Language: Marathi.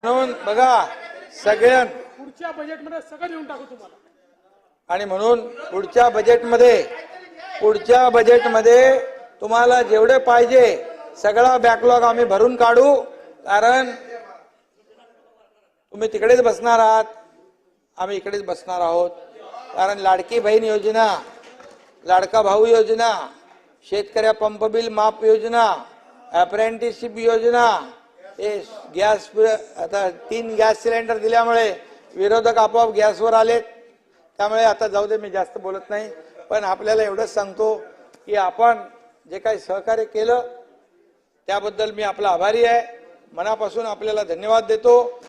म्हणून बघा सगळ्यां पुढच्या बजेटमध्ये सगळं देऊन टाकू तुम्हाला. आणि म्हणून पुढच्या बजेटमध्ये तुम्हाला जेवढे पाहिजे सगळा बॅकलॉग आम्ही भरून काढू. कारण तुम्ही तिकडेच बसणार आहात, आम्ही इकडेच बसणार आहोत. कारण लाडकी बहीण योजना, लाडका भाऊ योजना, शेतकऱ्या पंप बिल माफ योजना, अप्रेंटिसशिप योजना, हे गॅस आता 3 गॅस सिलेंडर दिल्यामुळे विरोधक आपोआप गॅसवर आलेत. त्यामुळे आता जाऊ दे, मी जास्त बोलत नाही. पण आपल्याला एवढंच सांगतो की आपण जे काही सहकार्य केलं त्याबद्दल मी आपला आभारी आहे. मनापासून आपल्याला धन्यवाद देतो.